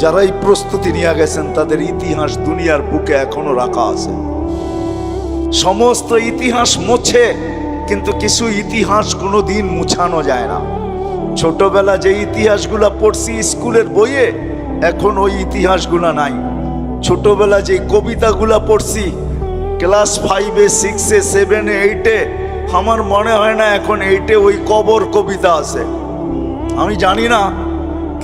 যারা এই প্রস্তুতি নিয়ে গেছেন তাদের ইতিহাস দুনিয়ার বুকে এখনো রাখা আছে। সমস্ত ইতিহাস মোছে, কিন্তু কিছু ইতিহাস কোনোদিন মুছানো যায় না। ছোটবেলা যে ইতিহাসগুলা পড়ছি স্কুলের বইয়ে, এখন ওই ইতিহাসগুলা নাই। ছোটবেলা যে কবিতাগুলা পড়ছি ক্লাস 5-এ 6-এ 7-এ 8-এ, আমার মনে হয় না এখন 8-এ ওই কবর কবিতা আছে। আমি জানি না,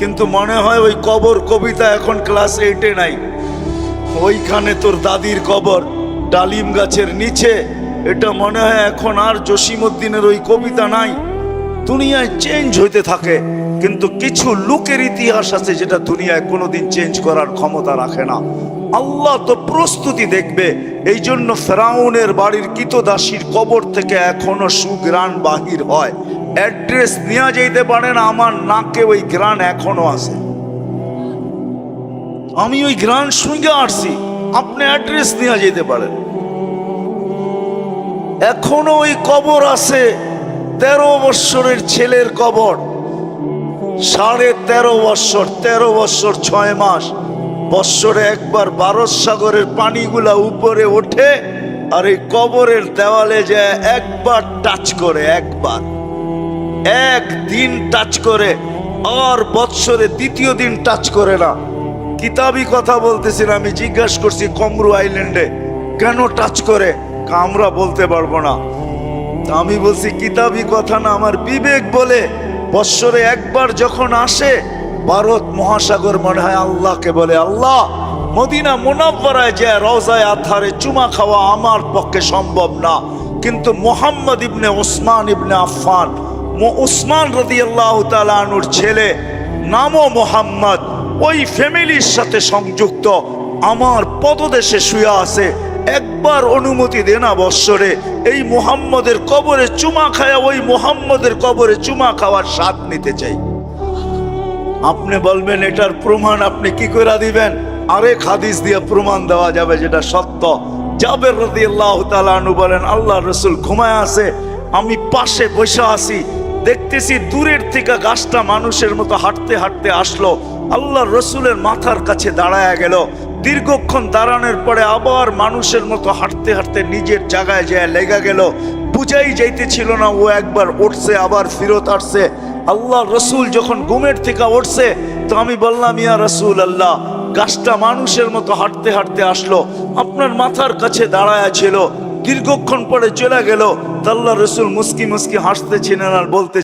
কিন্তু মনে হয় ওই কবর কবিতা এখন ক্লাস 8-এ নাই। ওইখানে তোর দাদির কবর ডালিম গাছের নিচে, এটা মনে হয় এখন আর জসিমউদ্দিনের ওই কবিতা নাই। দুনিয়ায় চেঞ্জ হইতে থাকে, কিন্তু কিছু লোকের ইতিহাস আছে যেটা দুনিয়ায় কোনোদিন চেঞ্জ করার ক্ষমতা রাখে না। আল্লাহ তো প্রস্তুতি দেখবে। এই জন্য ফেরাউনের বাড়ির কৃতদাসীর কবর থেকে এখনো সুগ্রাণ বাহির হয়। অ্যাড্রেস নিয়ে যেতে পারে না, আমার নাকে ওই গ্রাণ এখনো আছে। আমি ওই গ্রাণ শুনে আসছি, আপনি অ্যাড্রেস নিয়ে যেতে পারেন। এখনো ওই কবর আছে। 13 বৎসরের ছেলের কবর, 13.5 বৎসর, 13 বৎসর 6 মাস। বৎসরে একবার ভারত সাগরের পানিগুলা উপরে ওঠে, আর এই কবরের দেওয়ালে যে একবার টাচ করে, একদিন টাচ করে, আর বৎসরে দ্বিতীয় দিন টাচ করে না। কিতাবি কথা বলতেছিলাম, আমি জিজ্ঞাসা করছি কমরু আইল্যান্ডে কেন টাচ করে, আমরা বলতে পারবো না। আমি বলছি কিতাবি কথা না, আমার বিবেক বলে বৎসরে একবার যখন আসে ভারত মহাসাগর, মনে হয় আল্লাহকে বলে, আল্লাহ মদিনা মুনাওয়ারায় যে রওজায়ে আতহারে চুমা খাওয়া আমার পক্ষে সম্ভব না, কিন্তু মুহাম্মদ ইবনে উসমান ইবনে আফফান, উসমান রাদিয়াল্লাহু তাআলা আনহুর ছেলে, নামও মুহাম্মদ, ওই ফ্যামিলির সাথে সংযুক্ত, আমার পদদেশে শুয়ে আছে, একবার অনুমতি দে না বৎসরে এই মুহাম্মদের কবরে চুমা খায়া, ওই মুহাম্মদের কবরে চুমা খাওয়ার স্বাদ নিতে চাই। আপনি বলবেন এটার প্রমাণ আপনি কি করে দিবেন? আরেক হাদিস দিয়ে প্রমাণ দেওয়া যাবে যেটা সত্য। জাবের রাদিয়াল্লাহু তাআলা আনহু বলেন, আল্লাহর রাসূল ঘুমায় আছে, আমি পাশে বসে আছি, দেখতেছি দূরের থেকে গাছটা মানুষের মতো হাঁটতে হাঁটতে আসলো, আল্লাহর রাসূলের মাথার কাছে দাঁড়ায় গেল। দীর্ঘক্ষণ দাঁড়ানোর পরে আবার মানুষের মতো হাঁটতে হাঁটতে নিজের জায়গায় যায় লেগে গেল। বুঝাই যাইতেছিল না ও একবার উঠছে আবার ফিরত আসছে। আল্লাহর রাসূল যখন ঘুমের থেকে উঠছে, তো আমি বললাম, ইয়া রাসূলুল্লাহ, গাছটা মানুষের মতো হাঁটতে হাঁটতে আসলো, আপনার মাথার কাছে দাঁড়ায়া ছিল, দীর্ঘক্ষণ পরে চলে গেল। আল্লাহর রাসূল মুস্কি মুস্কি হাসতেছিলেন আর বলতে